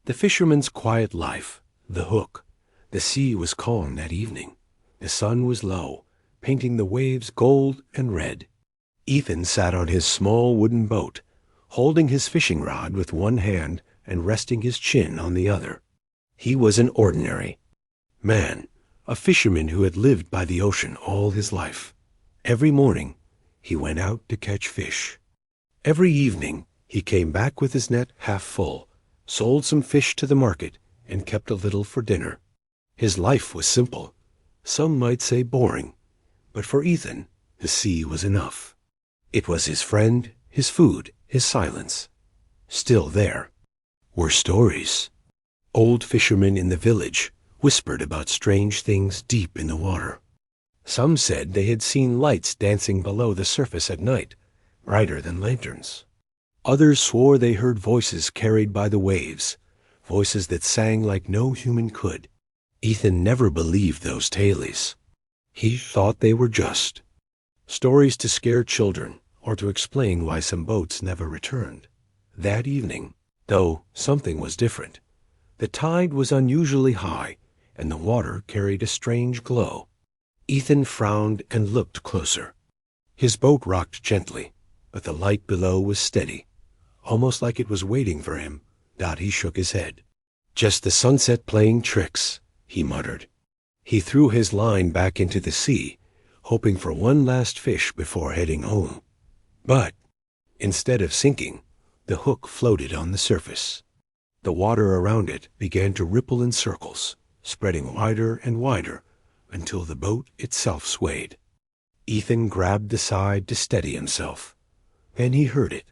The fisherman's quiet life, the hook. The sea was calm that evening. The sun was low, painting the waves gold and red. Ethan sat on his small wooden boat, holding his fishing rod with one hand and resting his chin on the other. He was an ordinary man, a fisherman who had lived by the ocean all his life. Every morning he went out to catch fish. Every evening he came back with his net half full, sold some fish to the market, and kept a little for dinner. His life was simple. Some might say boring, but for Ethan, the sea was enough. It was his friend, his food, his silence. Still there were stories. Old fishermen in the village whispered about strange things deep in the water. Some said they had seen lights dancing below the surface at night, brighter than lanterns. Others swore they heard voices carried by the waves, voices that sang like no human could. Ethan never believed those tales. He thought they were just stories to scare children or to explain why some boats never returned. That evening, though, something was different. The tide was unusually high, and the water carried a strange glow. Ethan frowned and looked closer. His boat rocked gently, but the light below was steady, almost like it was waiting for him. He shook his head. "Just the sunset playing tricks," he muttered. He threw his line back into the sea, hoping for one last fish before heading home. But instead of sinking, the hook floated on the surface. The water around it began to ripple in circles, spreading wider and wider until the boat itself swayed. Ethan grabbed the side to steady himself. Then he heard it,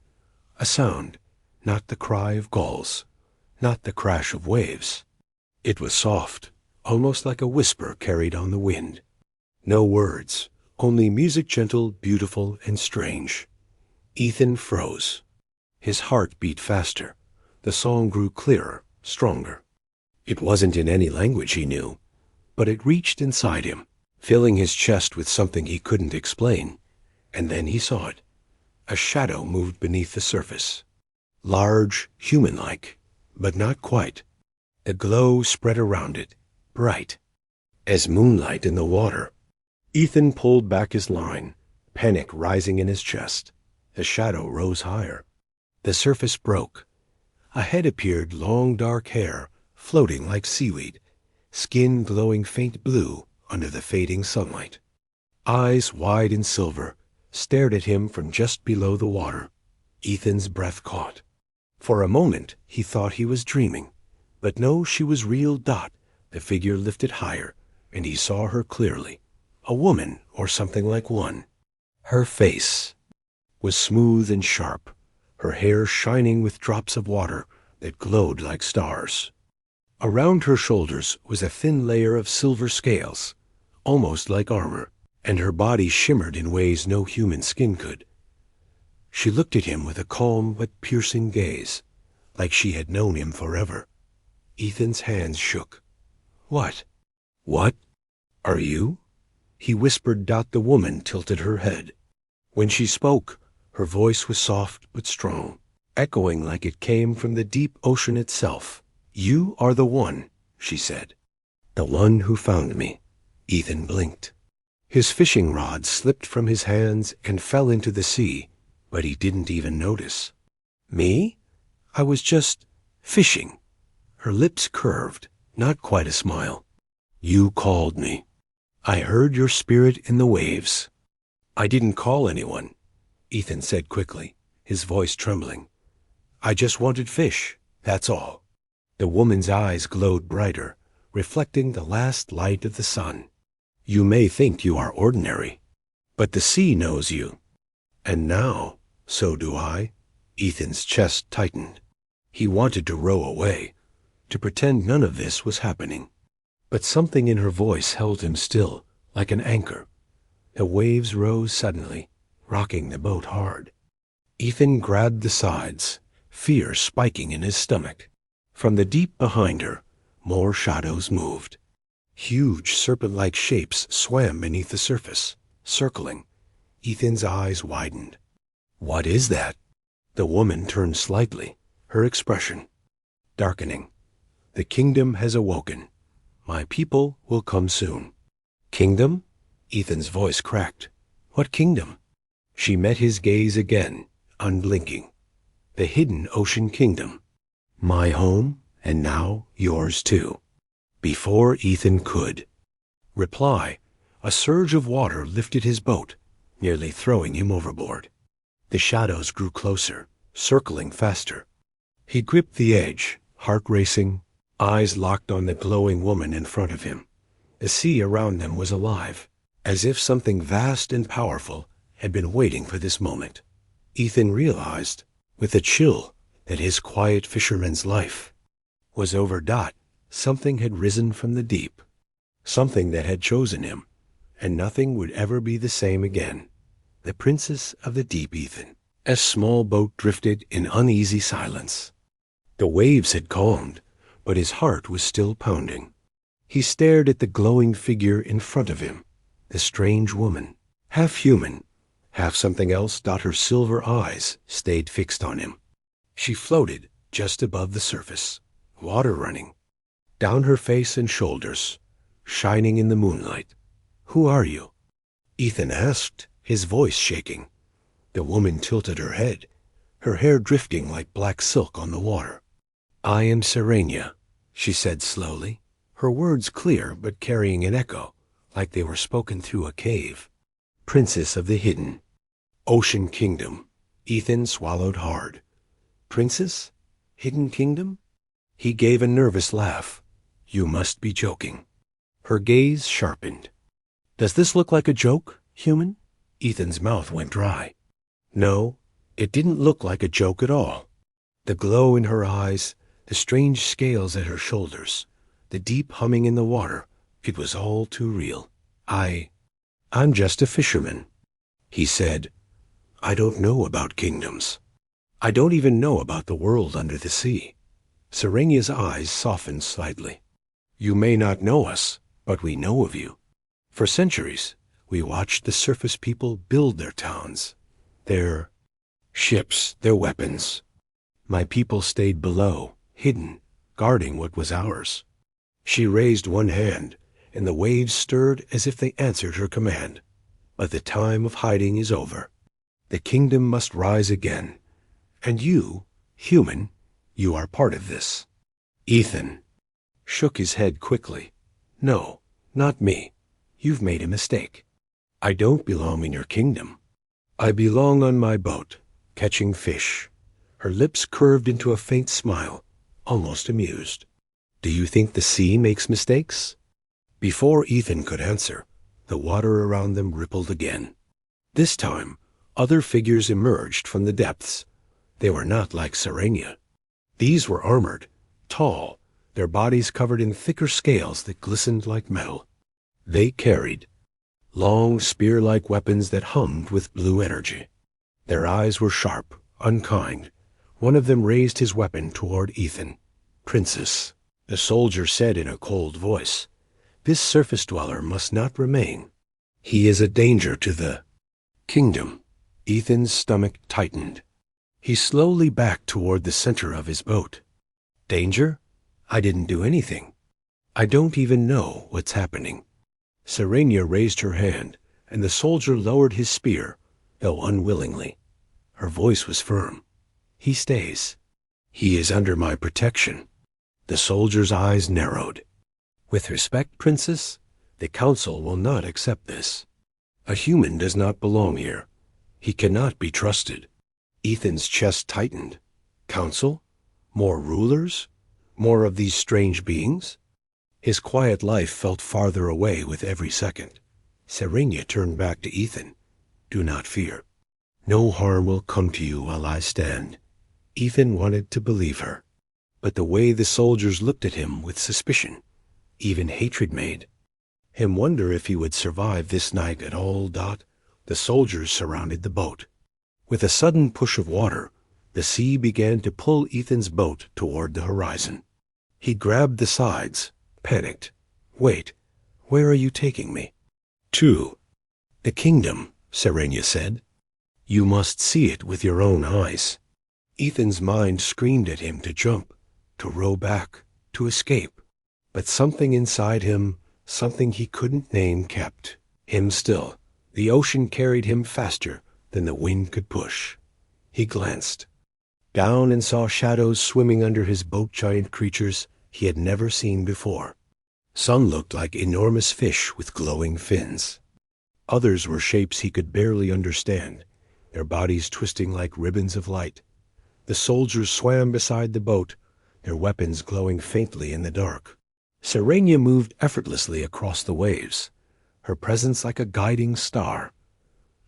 a sound, not the cry of gulls, not the crash of waves. It was soft, almost like a whisper carried on the wind. No words, only music, gentle, beautiful, and strange. Ethan froze. His heart beat faster. The song grew clearer, stronger. It wasn't in any language he knew, but it reached inside him, filling his chest with something he couldn't explain. And then he saw it. A shadow moved beneath the surface. Large, human-like, but not quite. A glow spread around it, bright as moonlight in the water. Ethan pulled back his line, panic rising in his chest. The shadow rose higher. The surface broke. A head appeared, long dark hair, floating like seaweed, skin glowing faint blue under the fading sunlight. Eyes wide and silver stared at him from just below the water. Ethan's breath caught. For a moment he thought he was dreaming, but no, she was real. The figure lifted higher, and he saw her clearly. A woman, or something like one. Her face was smooth and sharp, her hair shining with drops of water that glowed like stars. Around her shoulders was a thin layer of silver scales, almost like armor, and her body shimmered in ways no human skin could. She looked at him with a calm but piercing gaze, like she had known him forever. Ethan's hands shook. "What? What? Are you?" he whispered. The woman tilted her head. When she spoke, her voice was soft but strong, echoing like it came from the deep ocean itself. "You are the one," she said. "The one who found me." Ethan blinked. His fishing rod slipped from his hands and fell into the sea, but he didn't even notice. "Me? I was just fishing." Her lips curved, not quite a smile. "You called me. I heard your spirit in the waves." "I didn't call anyone," Ethan said quickly, his voice trembling. "I just wanted fish, that's all." The woman's eyes glowed brighter, reflecting the last light of the sun. "You may think you are ordinary, but the sea knows you. And now, so do I." Ethan's chest tightened. He wanted to row away, to pretend none of this was happening. But something in her voice held him still, like an anchor. The waves rose suddenly, rocking the boat hard. Ethan grabbed the sides, fear spiking in his stomach. From the deep behind her, more shadows moved. Huge serpent-like shapes swam beneath the surface, circling. Ethan's eyes widened. "What is that?" The woman turned slightly, her expression darkening. The kingdom has awoken. My people will come soon. Kingdom? Ethan's voice cracked. What kingdom? She met his gaze again, unblinking. The hidden ocean kingdom. My home, and now yours too. Before Ethan could reply, a surge of water lifted his boat, nearly throwing him overboard. The shadows grew closer, circling faster. He gripped the edge, heart racing, eyes locked on the glowing woman in front of him. The sea around them was alive, as if something vast and powerful had been waiting for this moment. Ethan realized, with a chill, that his quiet fisherman's life was over. Something had risen from the deep, something that had chosen him, and nothing would ever be the same again. The princess of the deep, Ethan. A small boat drifted in uneasy silence. The waves had calmed, but his heart was still pounding. He stared at the glowing figure in front of him, the strange woman, half human, half something else. Her silver eyes stayed fixed on him. She floated just above the surface, water running down her face and shoulders, shining in the moonlight. Who are you? Ethan asked, his voice shaking. The woman tilted her head, her hair drifting like black silk on the water. I am Serenia, she said slowly, her words clear but carrying an echo, like they were spoken through a cave. Princess of the hidden ocean kingdom. Ethan swallowed hard. Princess? Hidden kingdom? He gave a nervous laugh. You must be joking. Her gaze sharpened. Does this look like a joke, human? Ethan's mouth went dry. No, it didn't look like a joke at all. The glow in her eyes, the strange scales at her shoulders, the deep humming in the water, it was all too real. I'm just a fisherman, he said. I don't know about kingdoms. I don't even know about the world under the sea. Serenia's eyes softened slightly. You may not know us, but we know of you. For centuries, we watched the surface people build their towns, their ships, their weapons. My people stayed below, hidden, guarding what was ours. She raised one hand, and the waves stirred as if they answered her command. But the time of hiding is over. The kingdom must rise again. And you, human, you are part of this. Ethan shook his head quickly. No, not me. You've made a mistake. I don't belong in your kingdom. I belong on my boat, catching fish. Her lips curved into a faint smile, almost amused. Do you think the sea makes mistakes? Before Ethan could answer, the water around them rippled again. This time, other figures emerged from the depths. They were not like Serenia. These were armored, tall, their bodies covered in thicker scales that glistened like metal. They carried long, spear-like weapons that hummed with blue energy. Their eyes were sharp, unkind. One of them raised his weapon toward Ethan. Princess, the soldier said in a cold voice, this surface dweller must not remain. He is a danger to the kingdom. Ethan's stomach tightened. He slowly backed toward the center of his boat. Danger? I didn't do anything. I don't even know what's happening. Serenia raised her hand, and the soldier lowered his spear, though unwillingly. Her voice was firm. He stays. He is under my protection. The soldier's eyes narrowed. With respect, Princess, the council will not accept this. A human does not belong here. He cannot be trusted. Ethan's chest tightened. Council? More rulers? More of these strange beings? His quiet life felt farther away with every second. Serenia turned back to Ethan. Do not fear. No harm will come to you while I stand. Ethan wanted to believe her. But the way the soldiers looked at him with suspicion, even hatred, made him wonder if he would survive this night at all. The soldiers surrounded the boat. With a sudden push of water, the sea began to pull Ethan's boat toward the horizon. He grabbed the sides, panicked. Wait, where are you taking me? To the kingdom, Serenia said. You must see it with your own eyes. Ethan's mind screamed at him to jump, to row back, to escape. But something inside him, something he couldn't name, kept him still. The ocean carried him faster than the wind could push. He glanced down and saw shadows swimming under his boat, giant creatures he had never seen before. Some looked like enormous fish with glowing fins. Others were shapes he could barely understand, their bodies twisting like ribbons of light. The soldiers swam beside the boat, their weapons glowing faintly in the dark. Serenia moved effortlessly across the waves, her presence like a guiding star.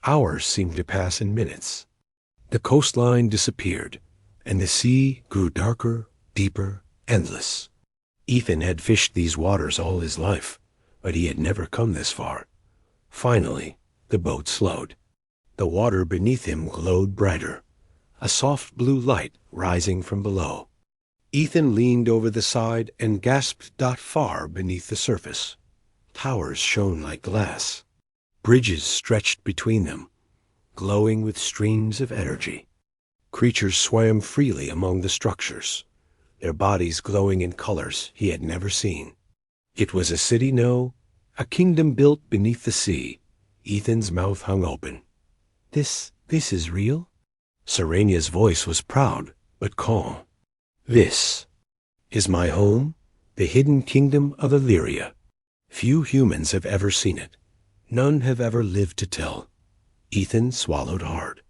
Hours seemed to pass in minutes. The coastline disappeared, and the sea grew darker, deeper, endless. Ethan had fished these waters all his life, but he had never come this far. Finally, the boat slowed. The water beneath him glowed brighter, a soft blue light rising from below. Ethan leaned over the side and gasped. Far beneath the surface, towers shone like glass. Bridges stretched between them, glowing with streams of energy. Creatures swam freely among the structures, their bodies glowing in colors he had never seen. It was a city, no, a kingdom built beneath the sea. Ethan's mouth hung open. This is real? Serenia's voice was proud, but calm. This is my home, the hidden kingdom of Illyria. Few humans have ever seen it. None have ever lived to tell. Ethan swallowed hard.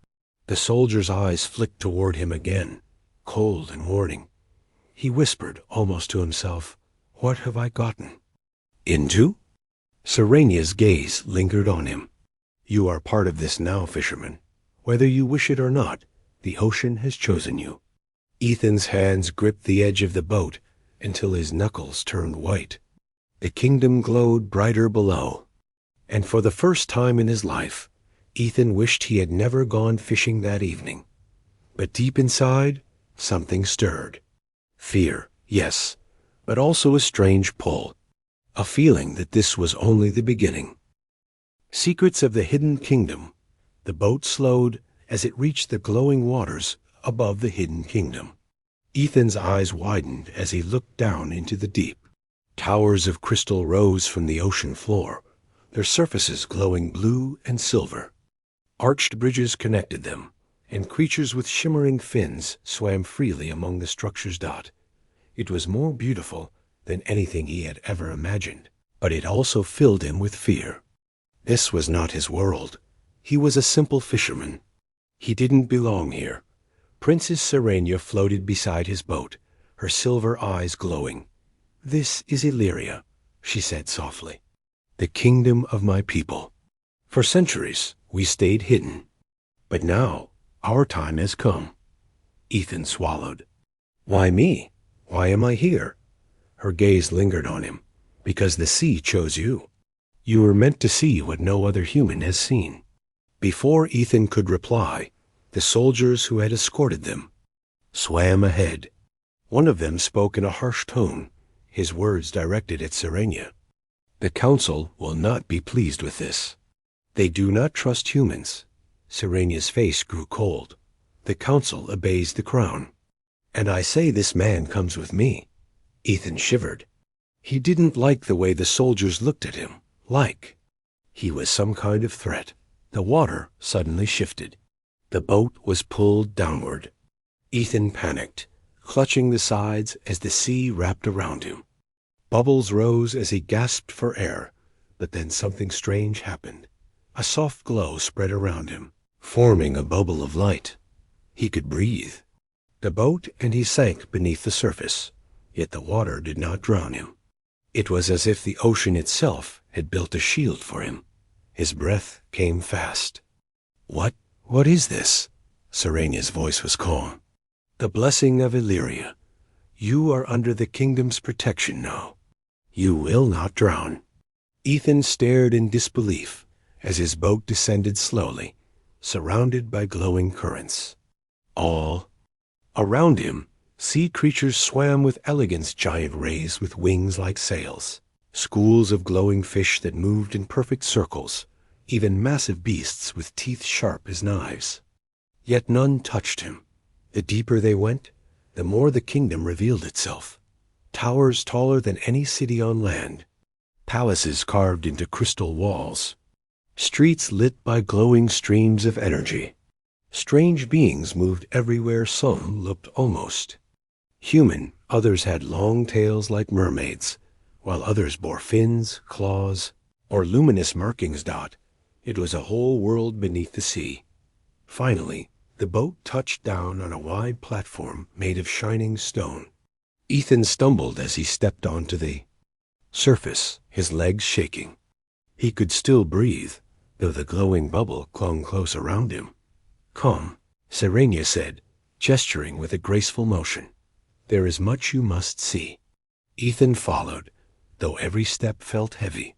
The soldier's eyes flicked toward him again, cold and warning. He whispered, almost to himself, "What have I gotten into?" Serenia's gaze lingered on him. "You are part of this now, Fisherman. Whether you wish it or not, the ocean has chosen you." Ethan's hands gripped the edge of the boat until his knuckles turned white. The kingdom glowed brighter below, and for the first time in his life, Ethan wished he had never gone fishing that evening. But deep inside, something stirred. Fear, yes, but also a strange pull, a feeling that this was only the beginning. Secrets of the hidden kingdom. The boat slowed as it reached the glowing waters above the hidden kingdom. Ethan's eyes widened as he looked down into the deep. Towers of crystal rose from the ocean floor, their surfaces glowing blue and silver. Arched bridges connected them, and creatures with shimmering fins swam freely among the structures. It was more beautiful than anything he had ever imagined, but it also filled him with fear. This was not his world. He was a simple fisherman. He didn't belong here. Princess Serenia floated beside his boat, her silver eyes glowing. "This is Illyria," she said softly, "the kingdom of my people. For centuries, we stayed hidden. But now, our time has come." Ethan swallowed. "Why me? Why am I here?" Her gaze lingered on him. "Because the sea chose you. You were meant to see what no other human has seen." Before Ethan could reply, the soldiers who had escorted them swam ahead. One of them spoke in a harsh tone, his words directed at Serenia. "The council will not be pleased with this. They do not trust humans." Serenia's face grew cold. "The council obeys the crown. And I say this man comes with me." Ethan shivered. He didn't like the way the soldiers looked at him, like he was some kind of threat. The water suddenly shifted. The boat was pulled downward. Ethan panicked, clutching the sides as the sea wrapped around him. Bubbles rose as he gasped for air, but then something strange happened. A soft glow spread around him, forming a bubble of light. He could breathe. The boat and he sank beneath the surface, yet the water did not drown him. It was as if the ocean itself had built a shield for him. His breath came fast. What is this?" Serenia's voice was calm. "The blessing of Illyria. You are under the kingdom's protection now. You will not drown." Ethan stared in disbelief as his boat descended slowly, surrounded by glowing currents. All around him, sea creatures swam with elegance, giant rays with wings like sails, schools of glowing fish that moved in perfect circles, even massive beasts with teeth sharp as knives. Yet none touched him. The deeper they went, the more the kingdom revealed itself. Towers taller than any city on land. Palaces carved into crystal walls. Streets lit by glowing streams of energy. Strange beings moved everywhere. Some looked almost human. Others had long tails like mermaids, while others bore fins, claws, or luminous markings. It was a whole world beneath the sea. Finally, the boat touched down on a wide platform made of shining stone. Ethan stumbled as he stepped onto the surface, his legs shaking. He could still breathe, though the glowing bubble clung close around him. "Come," Serenia said, gesturing with a graceful motion. "There is much you must see." Ethan followed, though every step felt heavy.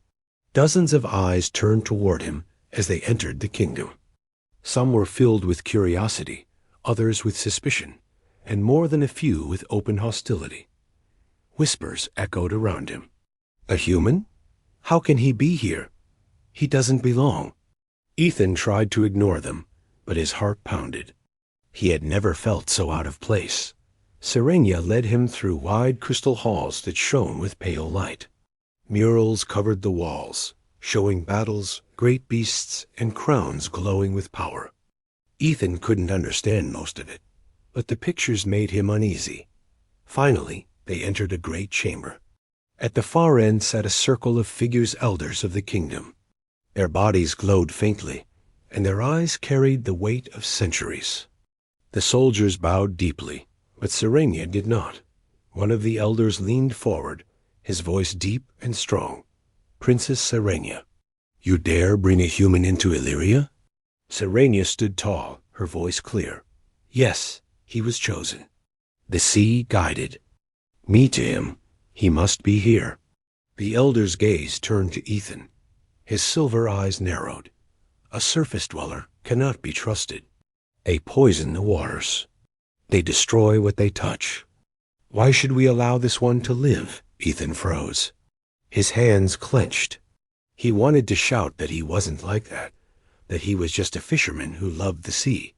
Dozens of eyes turned toward him as they entered the kingdom. Some were filled with curiosity, others with suspicion, and more than a few with open hostility. Whispers echoed around him. "A human? How can he be here? He doesn't belong." Ethan tried to ignore them, but his heart pounded. He had never felt so out of place. Serenia led him through wide crystal halls that shone with pale light. Murals covered the walls, showing battles, great beasts, and crowns glowing with power. Ethan couldn't understand most of it, but the pictures made him uneasy. Finally, they entered a great chamber. At the far end sat a circle of figures, elders of the kingdom. Their bodies glowed faintly, and their eyes carried the weight of centuries. The soldiers bowed deeply, but Serenia did not. One of the elders leaned forward, his voice deep and strong. "Princess Serenia, you dare bring a human into Illyria?" Serenia stood tall, her voice clear. "Yes, he was chosen." The sea guided me to him. He must be here. The elder's gaze turned to Ethan. His silver eyes narrowed. A surface dweller cannot be trusted. They poison the waters. They destroy what they touch. Why should we allow this one to live? Ethan froze. His hands clenched. He wanted to shout that he wasn't like that he was just a fisherman who loved the sea.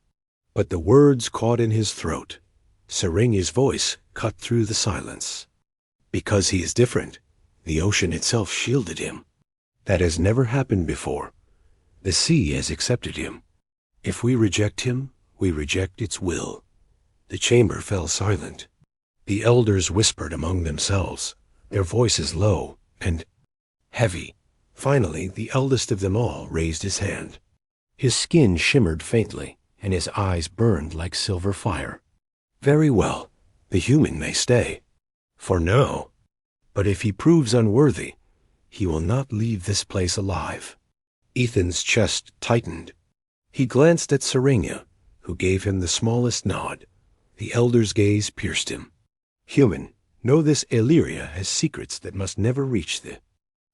But the words caught in his throat. Serenia's voice cut through the silence. "Because he is different. The ocean itself shielded him. That has never happened before. The sea has accepted him. If we reject him, we reject its will." The chamber fell silent. The elders whispered among themselves, their voices low and heavy. Finally, the eldest of them all raised his hand. His skin shimmered faintly, and his eyes burned like silver fire. "Very well, the human may stay. For now. But if he proves unworthy, he will not leave this place alive." Ethan's chest tightened. He glanced at Serenia, who gave him the smallest nod. The elder's gaze pierced him. "Human, know this Illyria has secrets that must never reach the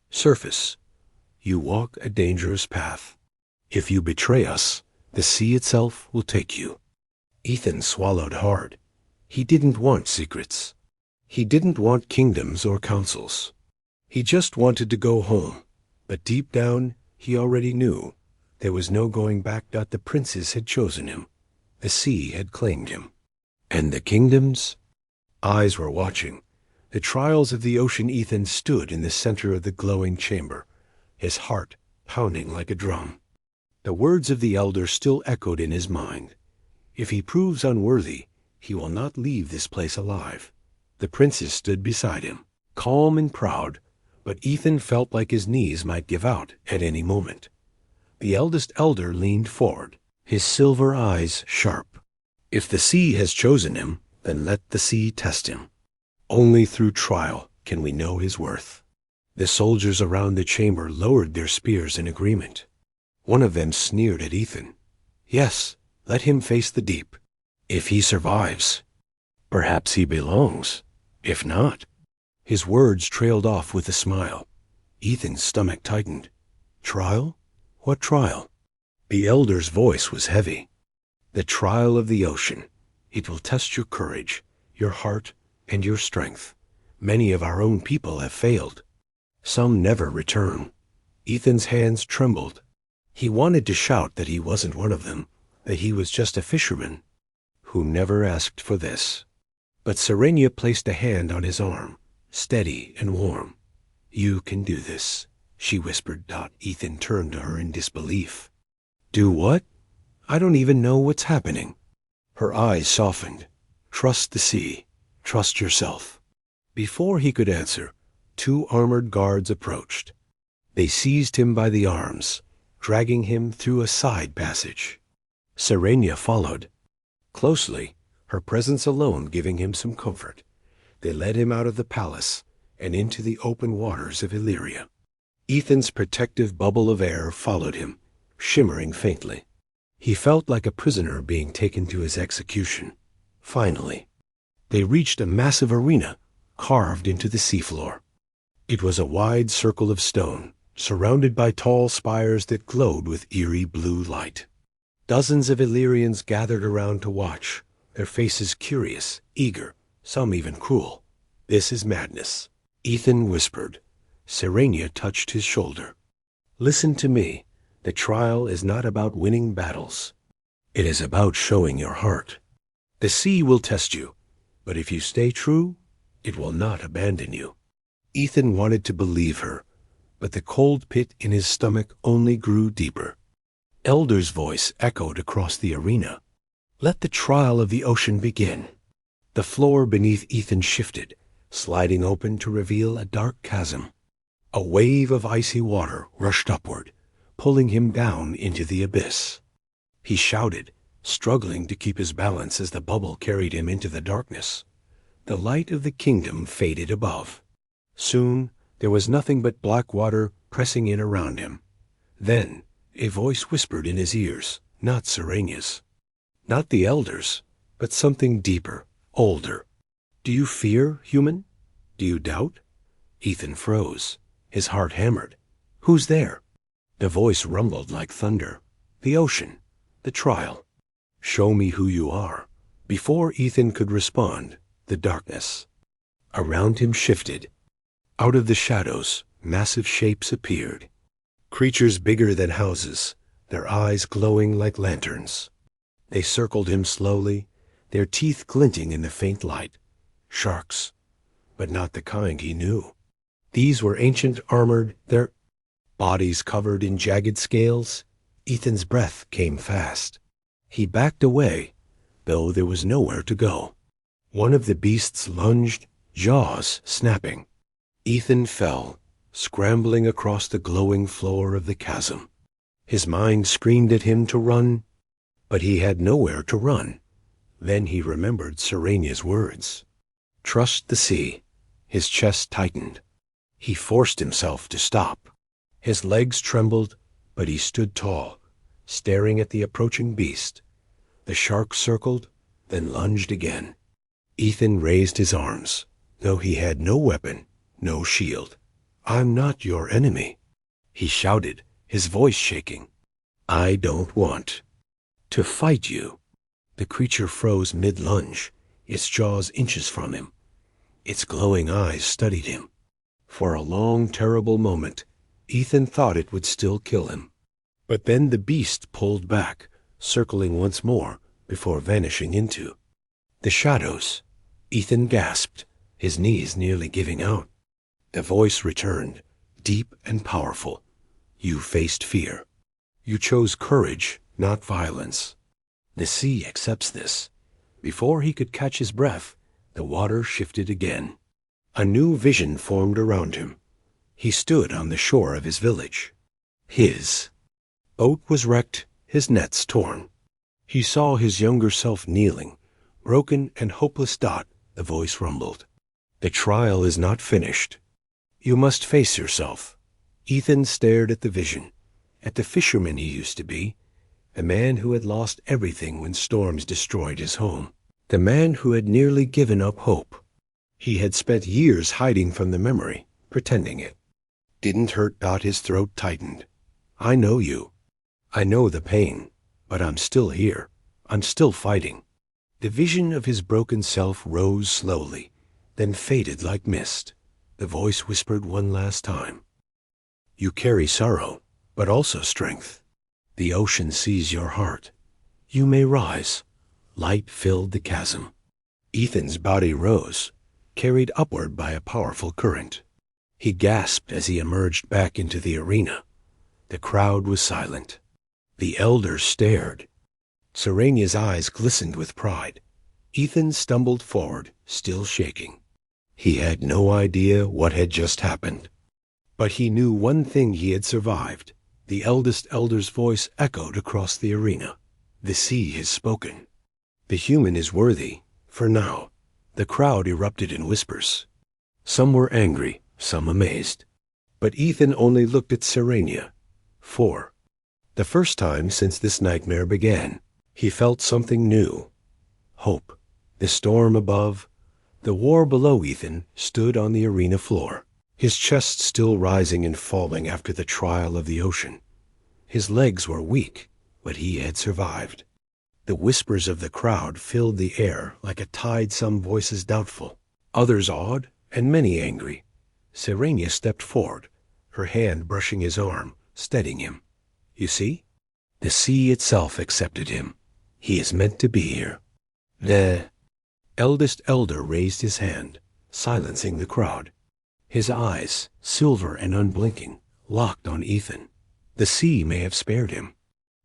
surface. You walk a dangerous path. If you betray us, the sea itself will take you." Ethan swallowed hard. He didn't want secrets. He didn't want kingdoms or councils. He just wanted to go home. But deep down, he already knew there was no going back. The princes had chosen him. The sea had claimed him. And the kingdoms? Eyes were watching. The trials of the ocean. Ethan stood in the center of the glowing chamber, his heart pounding like a drum. The words of the elder still echoed in his mind. If he proves unworthy, he will not leave this place alive. The princes stood beside him, calm and proud, but Ethan felt like his knees might give out at any moment. The eldest elder leaned forward, his silver eyes sharp. "If the sea has chosen him, then let the sea test him. Only through trial can we know his worth." The soldiers around the chamber lowered their spears in agreement. One of them sneered at Ethan. "Yes, let him face the deep. If he survives, perhaps he belongs. If not—" His words trailed off with a smile. Ethan's stomach tightened. "Trial? What trial?" The elder's voice was heavy. "The trial of the ocean. It will test your courage, your heart, and your strength. Many of our own people have failed. Some never return." Ethan's hands trembled. He wanted to shout that he wasn't one of them, that he was just a fisherman who never asked for this. But Serenia placed a hand on his arm, steady and warm. "You can do this," she whispered. Ethan turned to her in disbelief. "Do what? I don't even know what's happening." Her eyes softened. "Trust the sea. Trust yourself." Before he could answer, 2 armored guards approached. They seized him by the arms, dragging him through a side passage. Serenia followed. Closely, her presence alone giving him some comfort, they led him out of the palace and into the open waters of Illyria. Ethan's protective bubble of air followed him, shimmering faintly. He felt like a prisoner being taken to his execution. Finally, they reached a massive arena carved into the seafloor. It was a wide circle of stone, surrounded by tall spires that glowed with eerie blue light. Dozens of Illyrians gathered around to watch, their faces curious, eager, some even cruel. "This is madness," Ethan whispered. Serenia touched his shoulder. "Listen to me. The trial is not about winning battles. It is about showing your heart. The sea will test you, but if you stay true, it will not abandon you." Ethan wanted to believe her, but the cold pit in his stomach only grew deeper. Elder's voice echoed across the arena. "Let the trial of the ocean begin." The floor beneath Ethan shifted, sliding open to reveal a dark chasm. A wave of icy water rushed upward, pulling him down into the abyss. He shouted, struggling to keep his balance as the bubble carried him into the darkness. The light of the kingdom faded above. Soon there was nothing but black water pressing in around him. Then a voice whispered in his ears, not Serenia's, not the elders, but something deeper, older. "Do you fear, human? Do you doubt?" Ethan froze. His heart hammered. "Who's there?" The voice rumbled like thunder. "The ocean. The trial. Show me who you are." Before Ethan could respond, the darkness around him shifted. Out of the shadows, massive shapes appeared. Creatures bigger than houses, their eyes glowing like lanterns. They circled him slowly, their teeth glinting in the faint light. Sharks, but not the kind he knew. These were ancient armored, their bodies covered in jagged scales. Ethan's breath came fast. He backed away, though there was nowhere to go. One of the beasts lunged, jaws snapping. Ethan fell, scrambling across the glowing floor of the chasm. His mind screamed at him to run, but he had nowhere to run. Then he remembered Serenia's words. "Trust the sea." His chest tightened. He forced himself to stop. His legs trembled, but he stood tall, staring at the approaching beast. The shark circled, then lunged again. Ethan raised his arms, though he had no weapon, no shield. "I'm not your enemy," he shouted, his voice shaking. "I don't want to fight you." The creature froze mid-lunge, its jaws inches from him. Its glowing eyes studied him. For a long, terrible moment, Ethan thought it would still kill him. But then the beast pulled back, circling once more before vanishing into the shadows. Ethan gasped, his knees nearly giving out. The voice returned, deep and powerful. "You faced fear. You chose courage, not violence. The sea accepts this." Before he could catch his breath, the water shifted again. A new vision formed around him. He stood on the shore of his village. His boat was wrecked, his nets torn. He saw his younger self kneeling, broken and hopeless. The voice rumbled. "The trial is not finished. You must face yourself." Ethan stared at the vision, at the fisherman he used to be, the man who had lost everything when storms destroyed his home, the man who had nearly given up hope. He had spent years hiding from the memory, pretending it didn't hurt. His throat tightened. "I know you. I know the pain, but I'm still here. I'm still fighting." The vision of his broken self rose slowly, then faded like mist. The voice whispered one last time. "You carry sorrow, but also strength. The ocean sees your heart. You may rise." Light filled the chasm. Ethan's body rose, carried upward by a powerful current. He gasped as he emerged back into the arena. The crowd was silent. The elders stared. Serenia's eyes glistened with pride. Ethan stumbled forward, still shaking. He had no idea what had just happened. But he knew one thing he had survived. The eldest elder's voice echoed across the arena. The sea has spoken. The human is worthy, for now. The crowd erupted in whispers. Some were angry, some amazed. But Ethan only looked at Serenia. For the first time since this nightmare began, he felt something new. Hope. The storm above, the war below Ethan stood on the arena floor, his chest still rising and falling after the trial of the ocean. His legs were weak, but he had survived. The whispers of the crowd filled the air like a tide, some voices doubtful, others awed, and many angry. Serenia stepped forward, her hand brushing his arm, steadying him. You see? The sea itself accepted him. He is meant to be here. The eldest elder raised his hand, silencing the crowd. His eyes, silver and unblinking, locked on Ethan. The sea may have spared him,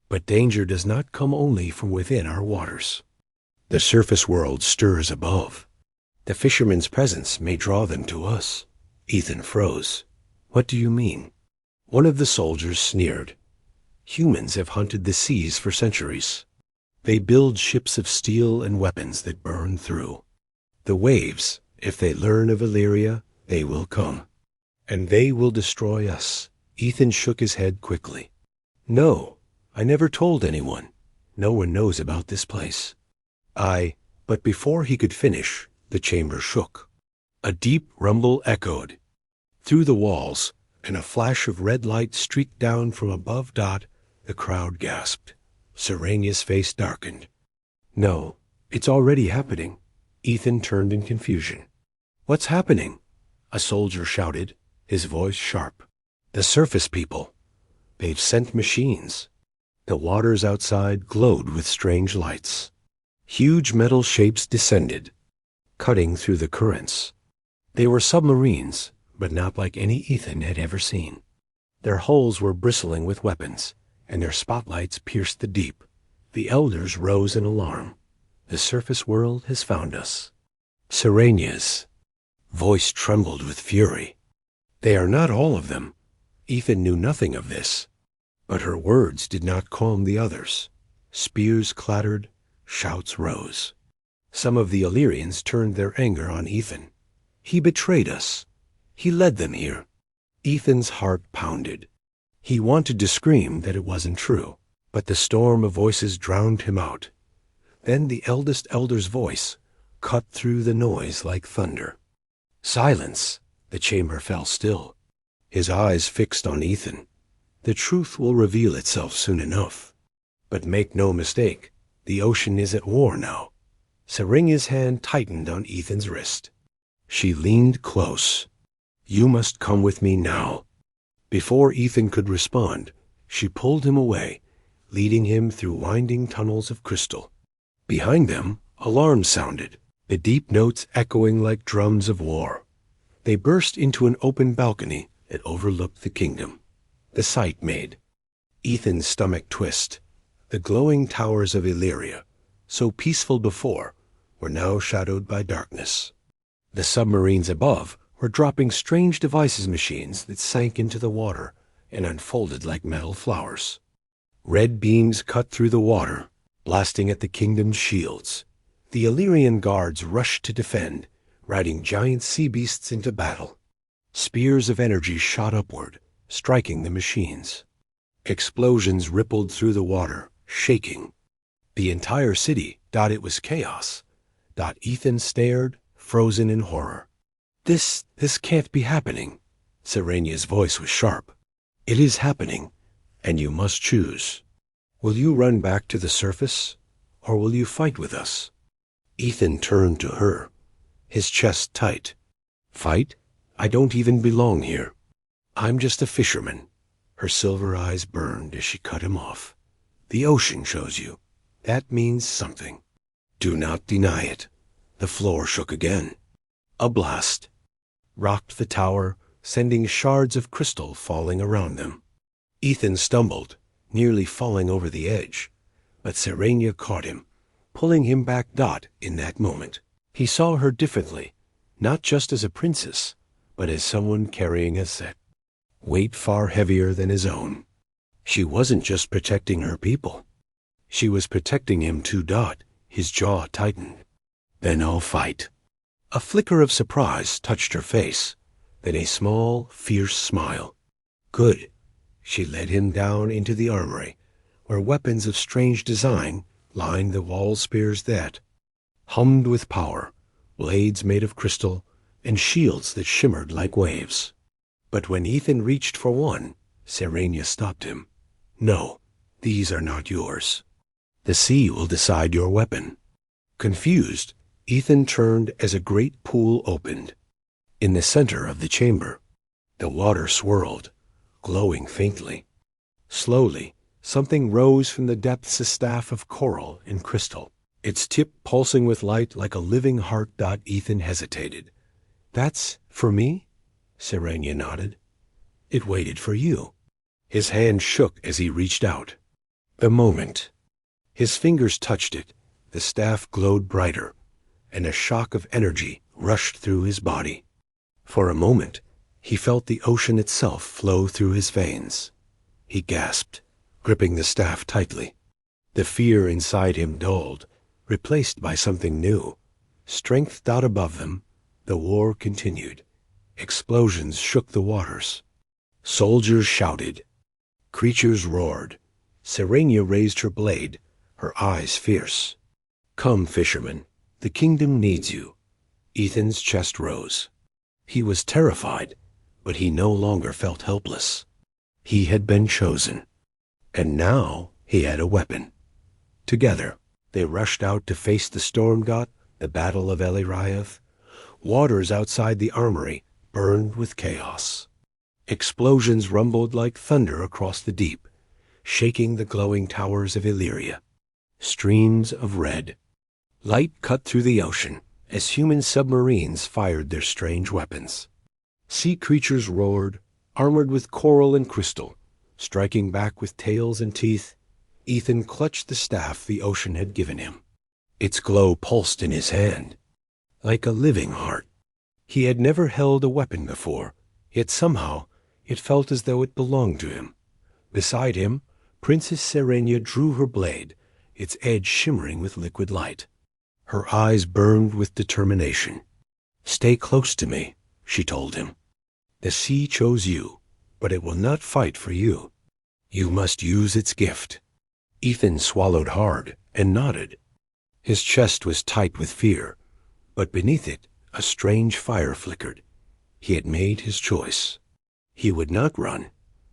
but danger does not come only from within our waters. The surface world stirs above. The fisherman's presence may draw them to us. Ethan froze. What do you mean? One of the soldiers sneered. Humans have hunted the seas for centuries. They build ships of steel and weapons that burn through. The waves, if they learn of Illyria, they will come. And they will destroy us. Ethan shook his head quickly. No, I never told anyone. No one knows about this place. But before he could finish, the chamber shook. A deep rumble echoed through the walls, and a flash of red light streaked down from above. The crowd gasped. Serenia's face darkened. No, it's already happening. Ethan turned in confusion. What's happening? A soldier shouted, his voice sharp. The surface people. They've sent machines. The waters outside glowed with strange lights. Huge metal shapes descended, cutting through the currents. They were submarines, but not like any Ethan had ever seen. Their hulls were bristling with weapons, and their spotlights pierced the deep. The elders rose in alarm. The surface world has found us. Serenia's voice trembled with fury. They are not all of them. Ethan knew nothing of this. But her words did not calm the others. Spears clattered, shouts rose. Some of the Illyrians turned their anger on Ethan. He betrayed us. He led them here. Ethan's heart pounded. He wanted to scream that it wasn't true, but the storm of voices drowned him out. Then the eldest elder's voice cut through the noise like thunder. Silence! The chamber fell still, his eyes fixed on Ethan. The truth will reveal itself soon enough. But make no mistake, the ocean is at war now. Serenia's hand tightened on Ethan's wrist. She leaned close. You must come with me now. Before Ethan could respond, she pulled him away, leading him through winding tunnels of crystal. Behind them, alarms sounded, the deep notes echoing like drums of war. They burst into an open balcony that overlooked the kingdom. The sight made Ethan's stomach twist. The glowing towers of Illyria, so peaceful before, were now shadowed by darkness. The submarines above were dropping strange devices machines that sank into the water and unfolded like metal flowers. Red beams cut through the water, blasting at the kingdom's shields. The Illyrian guards rushed to defend, riding giant sea beasts into battle. Spears of energy shot upward, striking the machines. Explosions rippled through the water, shaking the entire city. It was chaos. Ethan stared, frozen in horror. This can't be happening. Serenia's voice was sharp. It is happening, and you must choose. Will you run back to the surface, or will you fight with us? Ethan turned to her, his chest tight. Fight? I don't even belong here. I'm just a fisherman. Her silver eyes burned as she cut him off. The ocean chose you. That means something. Do not deny it. The floor shook again. A blast rocked the tower, sending shards of crystal falling around them. Ethan stumbled, nearly falling over the edge, but Serenia caught him, pulling him back. In that moment, he saw her differently, not just as a princess, but as someone carrying a set weight far heavier than his own. She wasn't just protecting her people. She was protecting him too. His jaw tightened. Then I'll fight. A flicker of surprise touched her face, then a small, fierce smile. Good. She led him down into the armory, where weapons of strange design lined the wall spears that hummed with power, blades made of crystal, and shields that shimmered like waves. But when Ethan reached for one, Serenia stopped him. No, these are not yours. The sea will decide your weapon. Confused, Ethan turned as a great pool opened. In the center of the chamber, the water swirled, glowing faintly. Slowly, something rose from the depths, a staff of coral and crystal, its tip pulsing with light like a living heart. Ethan hesitated. That's for me? Serenia nodded. It waited for you. His hand shook as he reached out. The moment his fingers touched it, the staff glowed brighter, and a shock of energy rushed through his body. For a moment, he felt the ocean itself flow through his veins. He gasped, gripping the staff tightly. The fear inside him dulled, replaced by something new. Strength. Above them, the war continued. Explosions shook the waters. Soldiers shouted. Creatures roared. Serenia raised her blade, her eyes fierce. Come, Fisherman. The kingdom needs you. Ethan's chest rose. He was terrified, but he no longer felt helpless. He had been chosen, and now he had a weapon. Together, they rushed out to face the storm. The Battle of Eliraev. Waters outside the armory burned with chaos. Explosions rumbled like thunder across the deep, shaking the glowing towers of Illyria. Streams of red light cut through the ocean as human submarines fired their strange weapons. Sea creatures roared, armored with coral and crystal, striking back with tails and teeth. Ethan clutched the staff the ocean had given him. Its glow pulsed in his hand, like a living heart. He had never held a weapon before, yet somehow it felt as though it belonged to him. Beside him, Princess Serenia drew her blade, its edge shimmering with liquid light. Her eyes burned with determination. Stay close to me, she told him. The sea chose you, but it will not fight for you. You must use its gift. Ethan swallowed hard and nodded. His chest was tight with fear, but beneath it a strange fire flickered. He had made his choice. He would not run.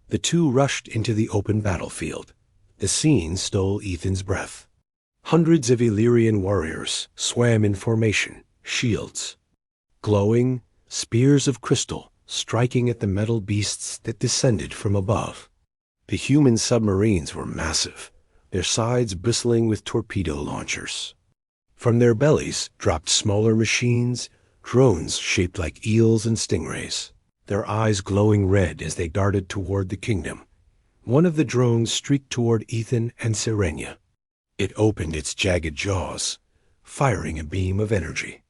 The two rushed into the open battlefield. The scene stole Ethan's breath. Hundreds of Illyrian warriors swam in formation, shields glowing, spears of crystal striking at the metal beasts that descended from above. The human submarines were massive, their sides bristling with torpedo launchers. From their bellies dropped smaller machines, drones shaped like eels and stingrays, their eyes glowing red as they darted toward the kingdom. One of the drones streaked toward Ethan and Serenia. It opened its jagged jaws, firing a beam of energy.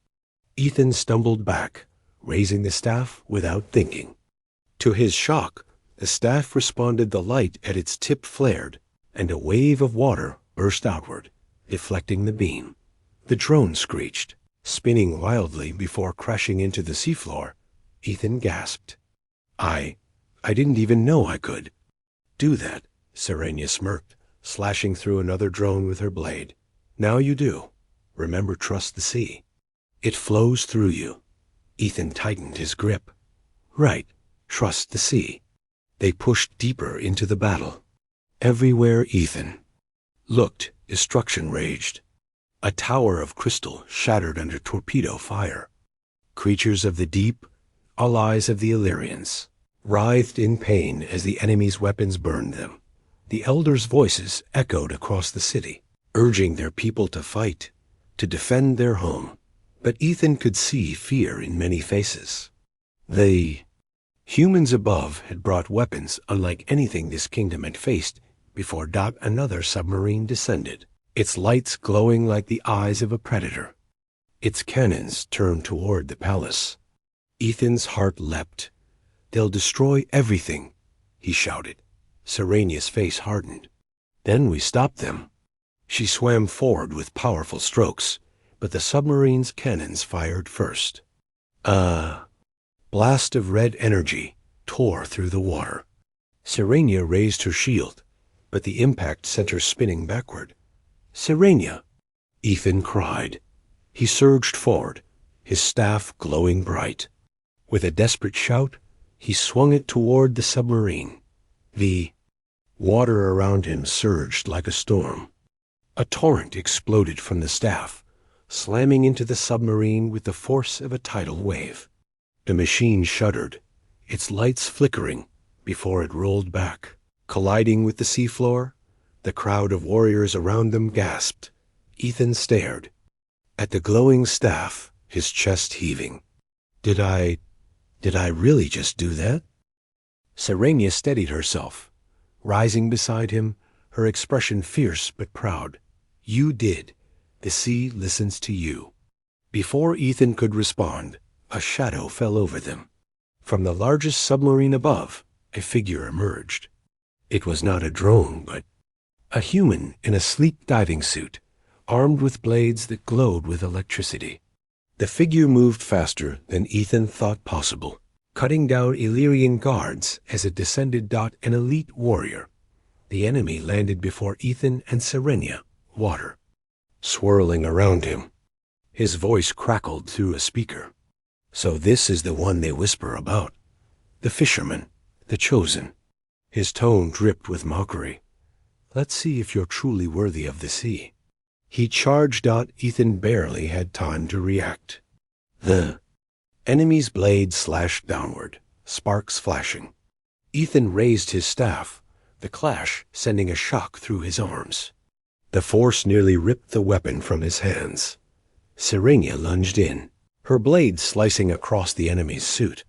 Ethan stumbled back, raising the staff without thinking. To his shock, the staff responded. The light at its tip flared, and a wave of water burst outward, deflecting the beam. The drone screeched, spinning wildly before crashing into the seafloor. Ethan gasped. I didn't even know I could do that, Serenia smirked, slashing through another drone with her blade. Now you do. Remember, trust the sea. It flows through you. Ethan tightened his grip. Right, trust the sea. They pushed deeper into the battle. Everywhere Ethan looked, destruction raged. A tower of crystal shattered under torpedo fire. Creatures of the deep, allies of the Illyrians, writhed in pain as the enemy's weapons burned them. The elders' voices echoed across the city, urging their people to fight, to defend their home. But Ethan could see fear in many faces. The humans above had brought weapons unlike anything this kingdom had faced before another submarine descended, its lights glowing like the eyes of a predator. Its cannons turned toward the palace. Ethan's heart leapt. "They'll destroy everything," he shouted. Serenia's face hardened. "Then we stopped them." She swam forward with powerful strokes, but the submarine's cannons fired first. A blast of red energy tore through the water. Serenia raised her shield, but the impact sent her spinning backward. "Serenia!" Ethan cried. He surged forward, his staff glowing bright. With a desperate shout, he swung it toward the submarine. The water around him surged like a storm. A torrent exploded from the staff, slamming into the submarine with the force of a tidal wave. The machine shuddered, its lights flickering before it rolled back. Colliding with the seafloor, the crowd of warriors around them gasped. Ethan stared at the glowing staff, his chest heaving. Did I really just do that?" Serenia steadied herself, rising beside him, her expression fierce but proud. "You did. The sea listens to you." Before Ethan could respond, a shadow fell over them. From the largest submarine above, a figure emerged. It was not a drone, but a human in a sleek diving suit, armed with blades that glowed with electricity. The figure moved faster than Ethan thought possible, cutting down Illyrian guards as it descended. An elite warrior. The enemy landed before Ethan and Serenia, water swirling around him. His voice crackled through a speaker. "So this is the one they whisper about. The Fisherman, the Chosen." His tone dripped with mockery. "Let's see if you're truly worthy of the sea." He charged out. Ethan barely had time to react. The enemy's blade slashed downward, sparks flashing. Ethan raised his staff, the clash sending a shock through his arms. The force nearly ripped the weapon from his hands. Serenia lunged in, her blade slicing across the enemy's suit,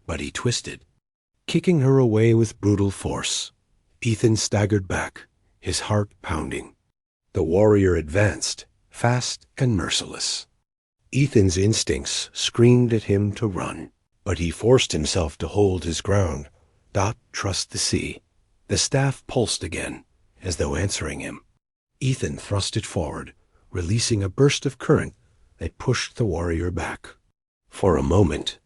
but he twisted, kicking her away with brutal force. Ethan staggered back, his heart pounding. The warrior advanced, fast and merciless. Ethan's instincts screamed at him to run, but he forced himself to hold his ground. Trust the sea. The staff pulsed again, as though answering him. Ethan thrust it forward, releasing a burst of current that pushed the warrior back. For a moment,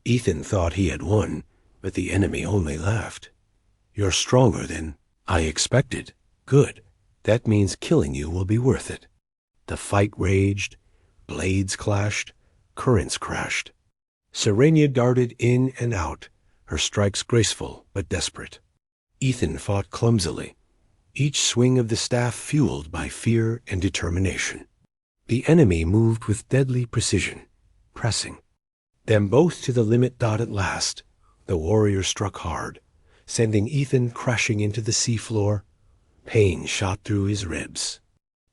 Ethan thought he had won, but the enemy only laughed. "You're stronger than I expected. Good. That means killing you will be worth it." The fight raged, blades clashed, currents crashed. Serenia darted in and out, her strikes graceful but desperate. Ethan fought clumsily, each swing of the staff fueled by fear and determination. The enemy moved with deadly precision, pressing them both to the limit. At last, the warrior struck hard, sending Ethan crashing into the seafloor. Pain shot through his ribs.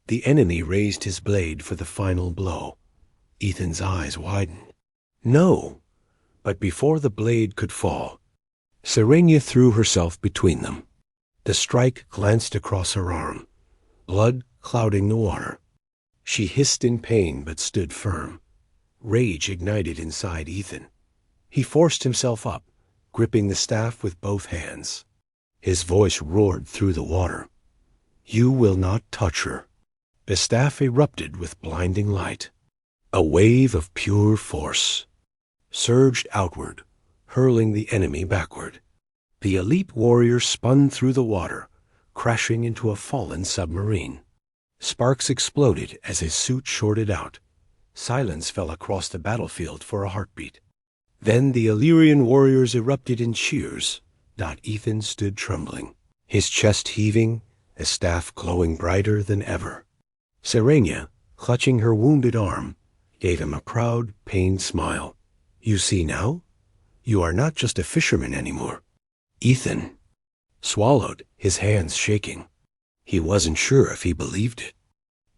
The enemy raised his blade for the final blow. Ethan's eyes widened. No! But before the blade could fall, Serenia threw herself between them. The strike glanced across her arm, blood clouding the water. She hissed in pain but stood firm. Rage ignited inside Ethan. He forced himself up, gripping the staff with both hands. His voice roared through the water. "You will not touch her." The staff erupted with blinding light. A wave of pure force surged outward, hurling the enemy backward. The elite warrior spun through the water, crashing into a fallen submarine. Sparks exploded as his suit shorted out. Silence fell across the battlefield for a heartbeat. Then the Illyrian warriors erupted in cheers. Ethan stood trembling, his chest heaving, his staff glowing brighter than ever. Serenia, clutching her wounded arm, gave him a proud, pained smile. "You see now? You are not just a fisherman anymore." Ethan swallowed, his hands shaking. He wasn't sure if he believed it.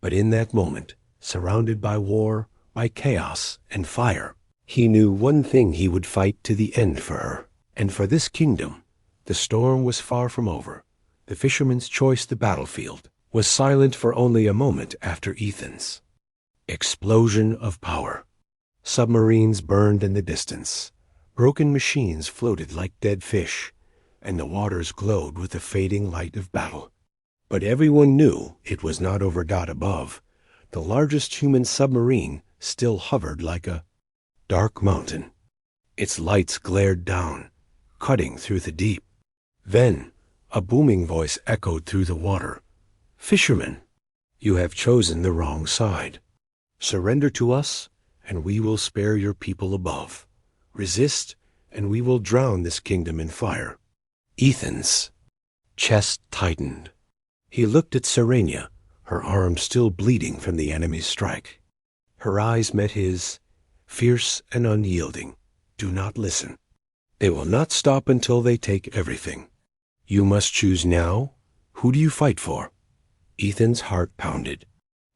But in that moment, surrounded by war, by chaos and fire. He knew one thing he would fight to the end for her, and for this kingdom. The storm was far from over. The fisherman's choice, the battlefield, was silent for only a moment after Ethan's. Explosion of power. Submarines burned in the distance. Broken machines floated like dead fish, and the waters glowed with the fading light of battle. But everyone knew it was not over. Above, the largest human submarine still hovered like a dark mountain. Its lights glared down, cutting through the deep. Then, a booming voice echoed through the water. "Fisherman, you have chosen the wrong side. Surrender to us, and we will spare your people above. Resist, and we will drown this kingdom in fire." Ethan's chest tightened. He looked at Serenia, her arm still bleeding from the enemy's strike. Her eyes met his, fierce and unyielding. "Do not listen. They will not stop until they take everything. You must choose now. Who do you fight for?" Ethan's heart pounded.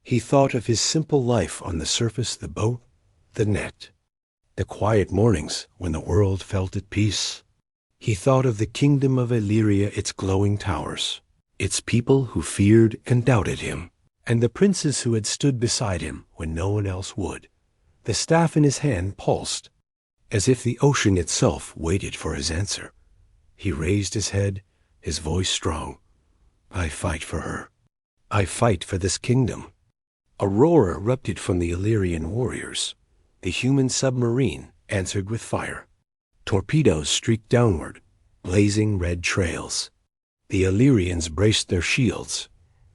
He thought of his simple life on the surface, the boat, the net, the quiet mornings when the world felt at peace. He thought of the kingdom of Illyria, its glowing towers, its people who feared and doubted him, and the princes who had stood beside him when no one else would. The staff in his hand pulsed, as if the ocean itself waited for his answer. He raised his head, his voice strong. "I fight for her. I fight for this kingdom." A roar erupted from the Illyrian warriors. The human submarine answered with fire. Torpedoes streaked downward, blazing red trails. The Illyrians braced their shields,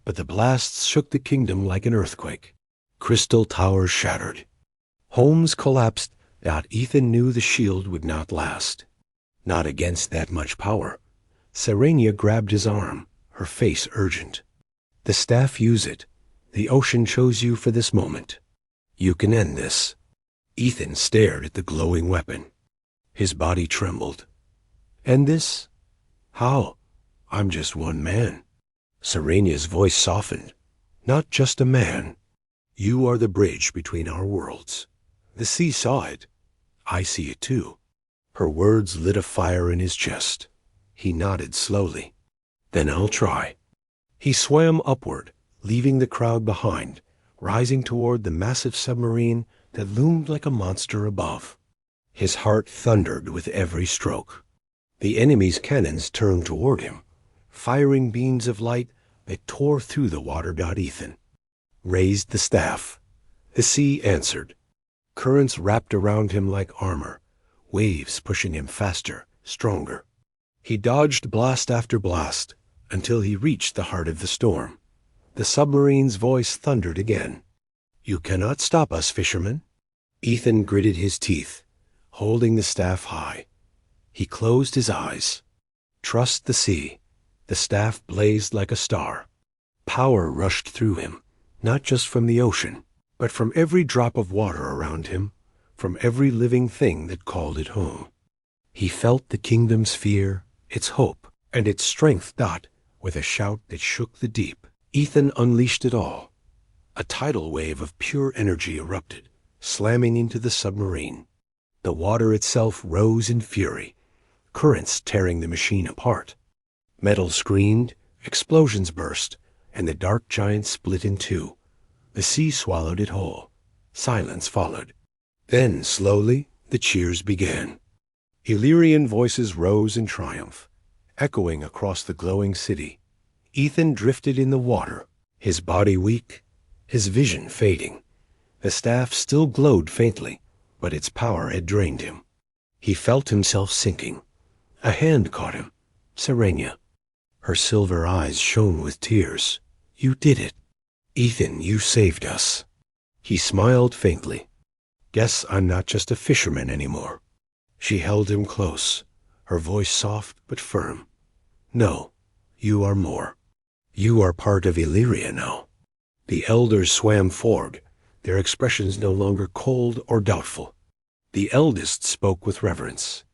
but the blasts shook the kingdom like an earthquake. Crystal towers shattered. Homes collapsed. Ethan knew the shield would not last. Not against that much power. Serenia grabbed his arm, her face urgent. "The staff, use it. The ocean chose you for this moment. You can end this." Ethan stared at the glowing weapon. His body trembled. "End this? How? I'm just one man." Serenia's voice softened. "Not just a man. You are the bridge between our worlds. The sea saw it. I see it too." Her words lit a fire in his chest. He nodded slowly. "Then I'll try." He swam upward, leaving the crowd behind, rising toward the massive submarine that loomed like a monster above. His heart thundered with every stroke. The enemy's cannons turned toward him, firing beams of light that tore through the water. Ethan raised the staff. The sea answered. Currents wrapped around him like armor, waves pushing him faster, stronger. He dodged blast after blast until he reached the heart of the storm. The submarine's voice thundered again. "You cannot stop us, fisherman." Ethan gritted his teeth, holding the staff high. He closed his eyes. Trust the sea. The staff blazed like a star. Power rushed through him, not just from the ocean, but from every drop of water around him, from every living thing that called it home. He felt the kingdom's fear, its hope, and its strength. With a shout that shook the deep, Ethan unleashed it all. A tidal wave of pure energy erupted, slamming into the submarine. The water itself rose in fury, currents tearing the machine apart. Metal screamed, explosions burst, and the dark giant split in two. The sea swallowed it whole. Silence followed. Then, slowly, the cheers began. Illyrian voices rose in triumph, echoing across the glowing city. Ethan drifted in the water, his body weak, his vision fading. The staff still glowed faintly, but its power had drained him. He felt himself sinking. A hand caught him. Serenia. Her silver eyes shone with tears. "You did it. Ethan, you saved us." He smiled faintly. "Guess I'm not just a fisherman anymore." She held him close, her voice soft but firm. "No, you are more. You are part of Illyria now." The elders swam forward, their expressions no longer cold or doubtful. The eldest spoke with reverence.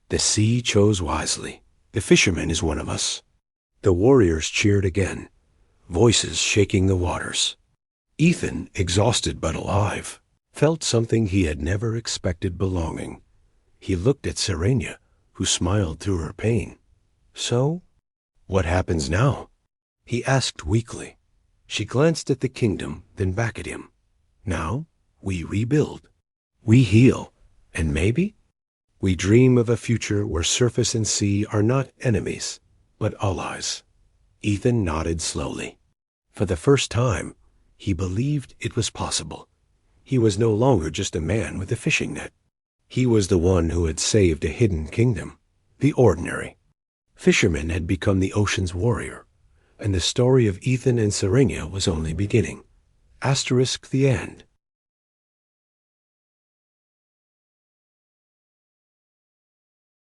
"The sea chose wisely. The fisherman is one of us." The warriors cheered again, voices shaking the waters. Ethan, exhausted but alive, felt something he had never expected belonging. He looked at Serenia, who smiled through her pain. So, what happens now? He asked weakly. She glanced at the kingdom, then back at him. Now, we rebuild. We heal. And maybe we dream of a future where surface and sea are not enemies, but allies. Ethan nodded slowly. For the first time, he believed it was possible. He was no longer just a man with a fishing net. He was the one who had saved a hidden kingdom, the Ordinary. Fisherman had become the ocean's warrior, and the story of Ethan and Serenia was only beginning. * The end.